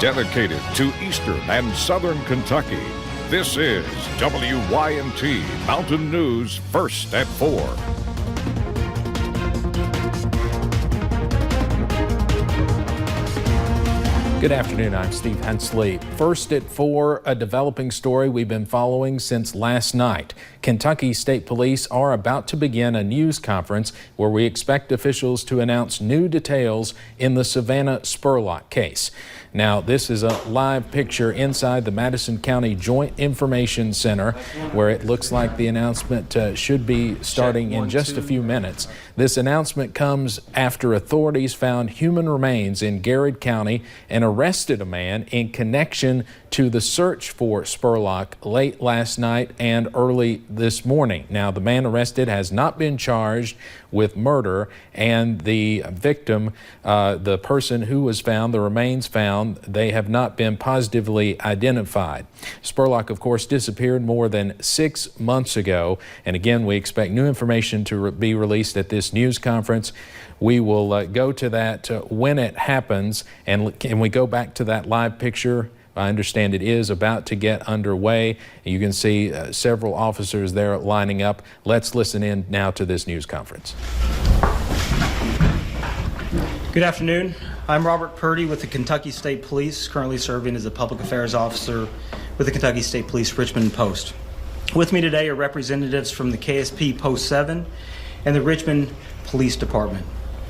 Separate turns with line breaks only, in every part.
dedicated to Eastern and Southern Kentucky. This is WYNT Mountain News First at 4.
Good afternoon, I'm Steve Hensley. First at 4, a developing story we've been following since last night. Kentucky State Police are about to begin a news conference where we expect officials to announce new details in the Savannah Spurlock case. Now, this is a live picture inside the Madison County Joint Information Center where it looks like the announcement should be starting in just a few minutes. This announcement comes after authorities found human remains in Garrett County and arrested a man in connection to the search for Spurlock late last night and early this morning. Now, the man arrested has not been charged with murder, and the victim, the person who was found, the remains found, they have not been positively identified. Spurlock, of course, disappeared more than 6 months ago, and again, we expect new information to be released at this news conference. We will go to that when it happens, and can we go back to that live picture? I understand it is about to get underway. You can see several officers there lining up. Let's listen in now to this news conference.
Good afternoon. I'm Robert Purdy with the Kentucky State Police, currently serving as a public affairs officer with the Kentucky State Police Richmond Post. With me today are representatives from the KSP Post 7 and the Richmond Police Department.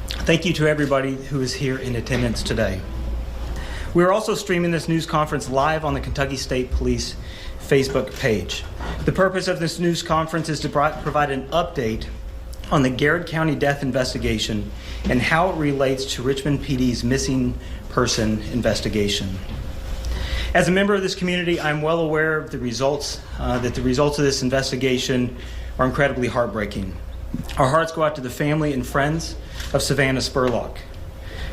Thank you to everybody who is here in attendance today. We are also streaming this news conference live on the Kentucky State Police Facebook page. The purpose of this news conference is to provide an update on the Garrett County death investigation and how it relates to Richmond PD's missing person investigation. As a member of this community, I'm well aware of the results, of this investigation are incredibly heartbreaking. Our hearts go out to the family and friends of Savannah Spurlock.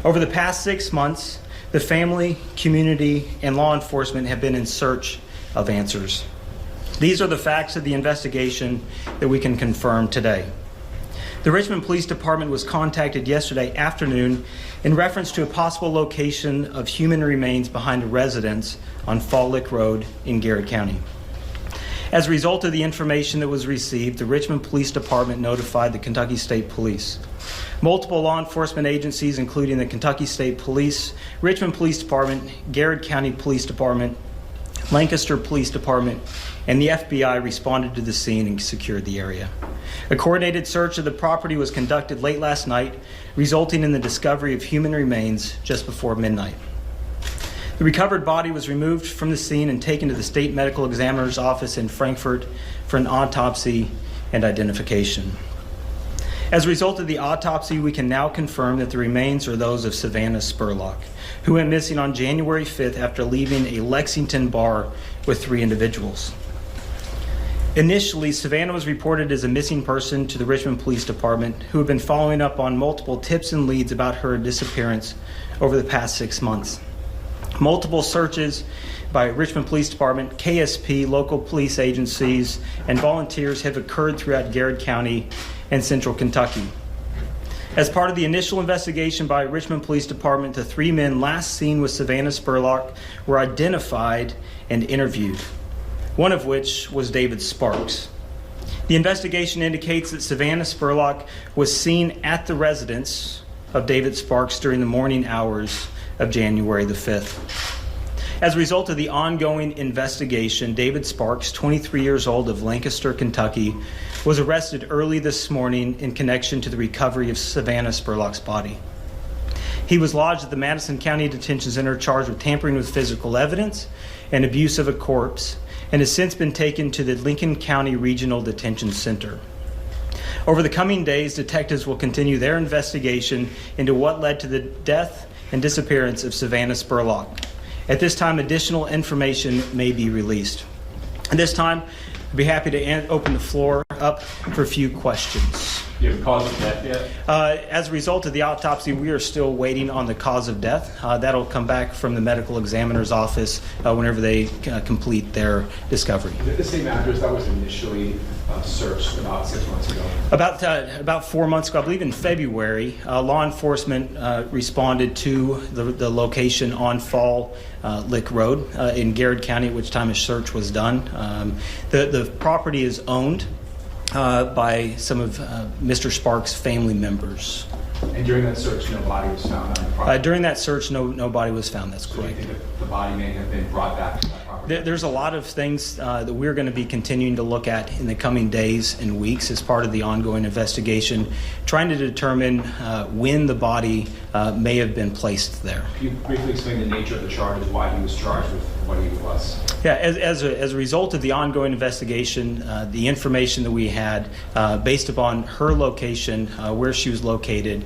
Over the past 6 months, the family, community, and law enforcement have been in search of answers. These are the facts of the investigation that we can confirm today. The Richmond Police Department was contacted yesterday afternoon in reference to a possible location of human remains behind a residence on Fall Lick Road in Garrett County. As a result of the information that was received, the Richmond Police Department notified the Kentucky State Police. Multiple law enforcement agencies, including the Kentucky State Police, Richmond Police Department, Garrett County Police Department, Lancaster Police Department, and the FBI responded to the scene and secured the area. A coordinated search of the property was conducted late last night, resulting in the discovery of human remains just before midnight. The recovered body was removed from the scene and taken to the State Medical Examiner's office in Frankfort for an autopsy and identification. As a result of the autopsy, we can now confirm that the remains are those of Savannah Spurlock, who went missing on January 5th after leaving a Lexington bar with 3 individuals. Initially, Savannah was reported as a missing person to the Richmond Police Department, who have been following up on multiple tips and leads about her disappearance over the past 6 months. Multiple searches by Richmond Police Department, KSP, local police agencies, and volunteers have occurred throughout Garrett County and Central Kentucky. As part of the initial investigation by Richmond Police Department, the 3 men last seen with Savannah Spurlock were identified and interviewed, one of which was David Sparks. The investigation indicates that Savannah Spurlock was seen at the residence of David Sparks during the morning hours of January the 5th. As a result of the ongoing investigation, David Sparks, 23 years old, of Lancaster, Kentucky, was arrested early this morning in connection to the recovery of Savannah Spurlock's body. He was lodged at the Madison County Detention Center charged with tampering with physical evidence and abuse of a corpse, and has since been taken to the Lincoln County Regional Detention Center. Over the coming days, detectives will continue their investigation into what led to the death and disappearance of Savannah Spurlock. At this time, additional information may be released. At this time, I'd be happy to open the floor up for a few questions.
Do you have a cause of death yet?
As a result of the autopsy, we are still waiting on the cause of death. That'll come back from the medical examiner's office whenever they complete their discovery.
Is it the same address that was initially search about 6 months ago?
About 4 months ago, I believe in February, law enforcement responded to the location on Fall Lick Road in Garrett County, at which time a search was done. The property is owned by some of Mr. Sparks' family members.
And during that search, no body was found on the property?
During that search, no body was found. That's correct.
So you think that the body may have been brought back to that property?
There's a lot of things that we're going to be continuing to look at in the coming days and weeks as part of the ongoing investigation, trying to determine when the body may have been placed there.
Can you briefly explain the nature of the charges, why he was charged with what he was?
Yeah, as a result of the ongoing investigation, the information that we had, based upon her location, where she was located,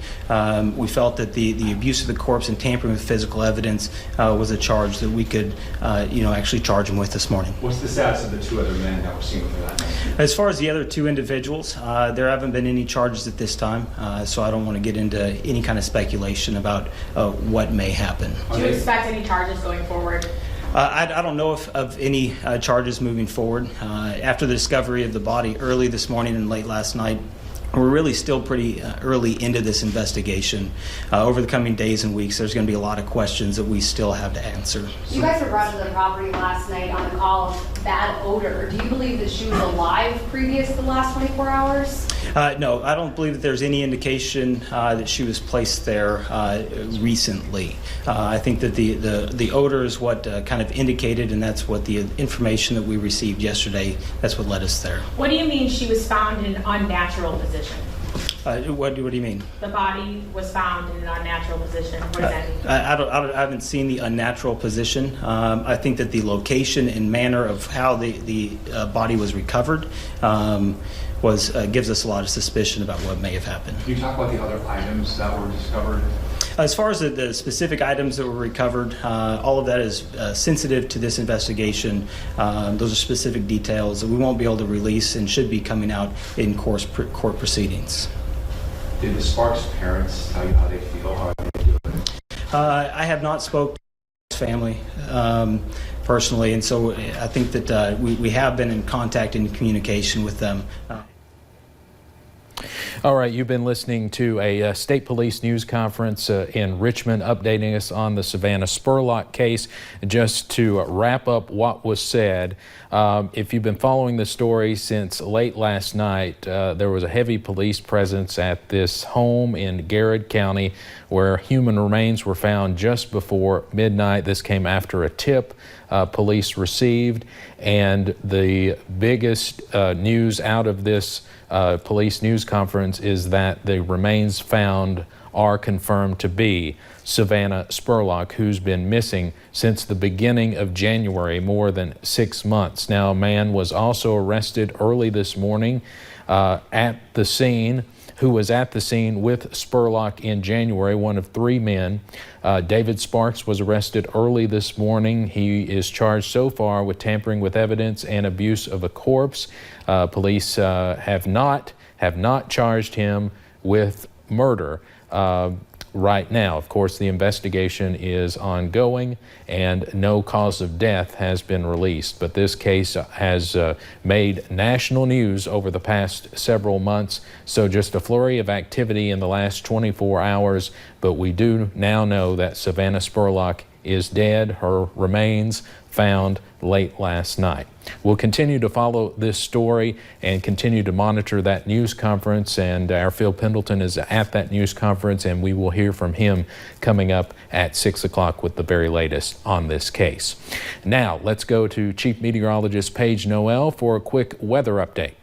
we felt that the abuse of the corpse and tampering with physical evidence was a charge that we could, actually charge him with this morning.
What's the status of the two other men that were seen for that night?
As far as the other two individuals, there haven't been any charges at this time, so I don't want to get into any kind of speculation about what may happen.
Do you expect any charges going forward?
I don't know of any charges moving forward. After the discovery of the body early this morning and late last night, we're really still pretty early into this investigation. Over the coming days and weeks, there's going to be a lot of questions that we still have to answer.
You guys were brought to the property last night on a call of bad odor. Do you believe that she was alive previous to the last 24 hours?
No, I don't believe that there's any indication that she was placed there recently. I think that the odor is what kind of indicated, and that's what the information that we received yesterday, that's what led us there.
What do you mean she was found in an unnatural position?
What do you mean?
The body was found in an unnatural position. What does that mean?
I haven't seen the unnatural position. I think that the location and manner of how the body was recovered gives us a lot of suspicion about what may have happened.
Can you talk about the other items that were discovered?
As far as the specific items that were recovered, all of that is sensitive to this investigation. Those are specific details that we won't be able to release and should be coming out in court proceedings.
Did the Sparks parents tell you how they feel? How are they doing?
I have not spoken to his family personally, and so I think that we have been in contact and communication with them.
All right, you've been listening to a state police news conference in Richmond updating us on the Savannah Spurlock case. Just to wrap up what was said, if you've been following the story since late last night, there was a heavy police presence at this home in Garrett County where human remains were found just before midnight. This came after a tip police received, and the biggest news out of this police news conference is that the remains found are confirmed to be Savannah Spurlock, who's been missing since the beginning of January, more than 6 months. Now, a man was also arrested early this morning at the scene, who was at the scene with Spurlock in January, one of 3 men. David Sparks was arrested early this morning. He is charged so far with tampering with evidence and abuse of a corpse. Police have not charged him with murder right now. Of course, the investigation is ongoing and no cause of death has been released. But this case has made national news over the past several months. So just a flurry of activity in the last 24 hours. But we do now know that Savannah Spurlock is dead. Her remains found late last night. We'll continue to follow this story and continue to monitor that news conference, and our Phil Pendleton is at that news conference, and we will hear from him coming up at 6 o'clock with the very latest on this case. Now let's go to Chief Meteorologist Paige Noel for a quick weather update.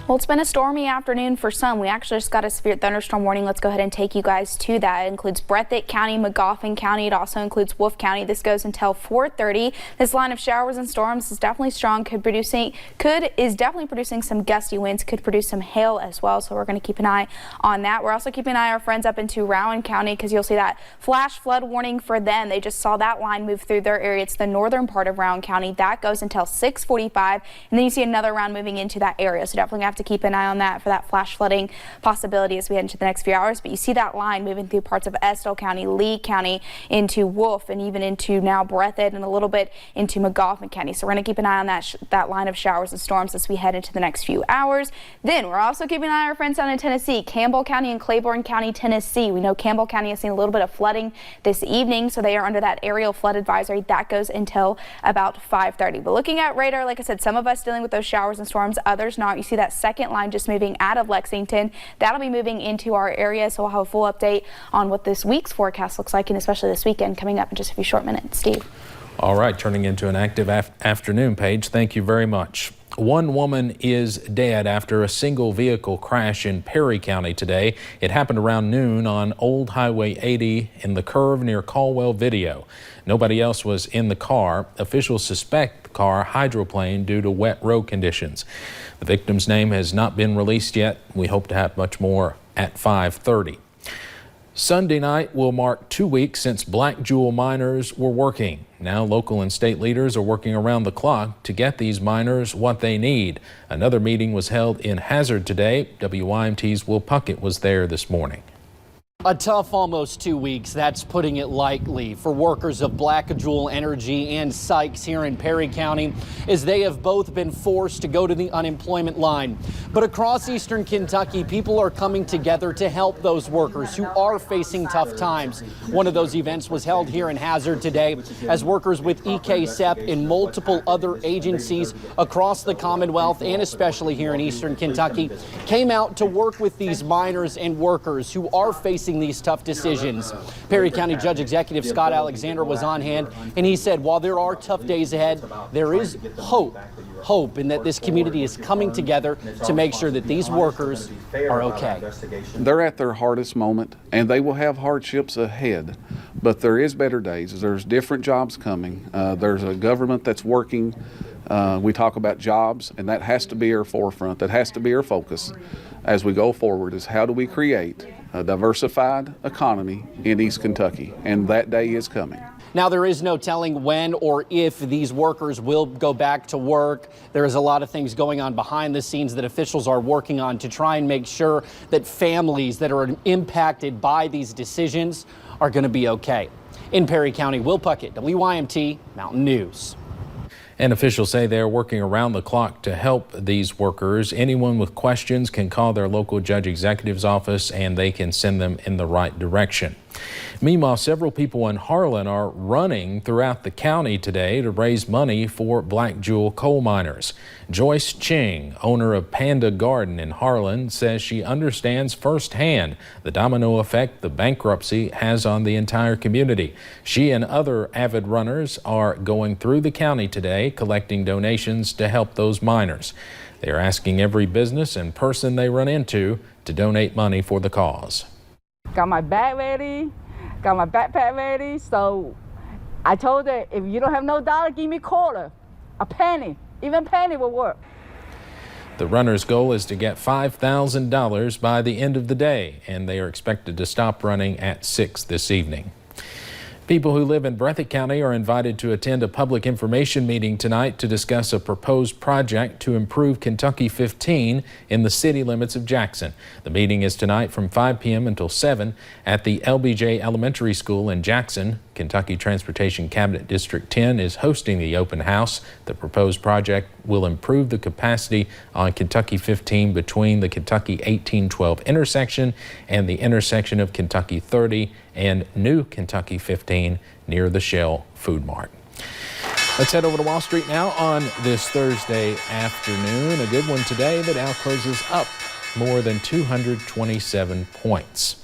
Well, it's been a stormy afternoon for some. We actually just got a severe thunderstorm warning. Let's go ahead and take you guys to that. It includes Breathitt County, Magoffin County. It also includes Wolfe County. This goes until 4:30. This line of showers and storms is definitely strong. Is definitely producing some gusty winds. Could produce some hail as well. So we're going to keep an eye on that. We're also keeping an eye on our friends up into Rowan County, because you'll see that flash flood warning for them. They just saw that line move through their area. It's the northern part of Rowan County. That goes until 6:45, and then you see another round moving into that area. So definitely have have to keep an eye on that for that flash flooding possibility as we head into the next few hours. But you see that line moving through parts of Estill County, Lee County, into Wolf, and even into now Breathitt and a little bit into Magoffin County. So we're going to keep an eye on that line of showers and storms as we head into the next few hours. Then we're also keeping an eye on our friends down in Tennessee, Campbell County and Claiborne County, Tennessee. We know Campbell County has seen a little bit of flooding this evening, so they are under that aerial flood advisory. That goes until about 5:30. But looking at radar, like I said, some of us dealing with those showers and storms, others not. You see that second line just moving out of Lexington. That'll be moving into our area, so we'll have a full update on what this week's forecast looks like, and especially this weekend, coming up in just a few short minutes. Steve.
All right, turning into an active afternoon, Paige. Thank you very much. One woman is dead after a single vehicle crash in Perry County today. It happened around noon on Old Highway 80 in the curve near Caldwell Video. Nobody else was in the car. Officials suspect the car hydroplaned due to wet road conditions. The victim's name has not been released yet. We hope to have much more at 5:30. Sunday night will mark 2 weeks since Black Jewel miners were working. Now local and state leaders are working around the clock to get these miners what they need. Another meeting was held in Hazard today. WYMT's Will Puckett was there this morning.
A tough almost 2 weeks, that's putting it lightly, for workers of Black Jewel Energy and Sykes here in Perry County, as they have both been forced to go to the unemployment line. But across eastern Kentucky, people are coming together to help those workers who are facing tough times. One of those events was held here in Hazard today as workers with EKSEP and multiple other agencies across the Commonwealth and especially here in eastern Kentucky came out to work with these miners and workers who are facing these tough decisions. Perry County Judge Executive Scott Alexander was on hand, and he said while there are tough days ahead, there is hope in that this community is coming together to make sure that these workers are okay.
They're at their hardest moment, and they will have hardships ahead, but there is better days. There's different jobs coming. There's a government that's working. We talk about jobs, and that has to be our forefront. That has to be our focus as we go forward, is how do we create a diversified economy in East Kentucky, and that day is coming.
Now, there is no telling when or if these workers will go back to work. There is a lot of things going on behind the scenes that officials are working on to try and make sure that families that are impacted by these decisions are going to be okay. In Perry County, Will Puckett, WYMT Mountain News.
And officials say they're working around the clock to help these workers. Anyone with questions can call their local judge executive's office and they can send them in the right direction. Meanwhile, several people in Harlan are running throughout the county today to raise money for Black Jewel coal miners. Joyce Ching, owner of Panda Garden in Harlan, says she understands firsthand the domino effect the bankruptcy has on the entire community. She and other avid runners are going through the county today collecting donations to help those miners. They are asking every business and person they run into to donate money for the cause.
Got my bag ready, got my backpack ready, so I told her, if you don't have no dollar, give me a quarter, a penny, even a penny will work.
The runner's goal is to get $5,000 by the end of the day, and they are expected to stop running at 6 this evening. People who live in Breathitt County are invited to attend a public information meeting tonight to discuss a proposed project to improve Kentucky 15 in the city limits of Jackson. The meeting is tonight from 5 p.m. until 7 at the LBJ Elementary School in Jackson. Kentucky Transportation Cabinet District 10 is hosting the open house. The proposed project will improve the capacity on Kentucky 15 between the Kentucky 1812 intersection and the intersection of Kentucky 30 and New Kentucky 15 near the Shell Food Mart. Let's head over to Wall Street now on this Thursday afternoon. A good one today. The Dow closes up more than 227 points.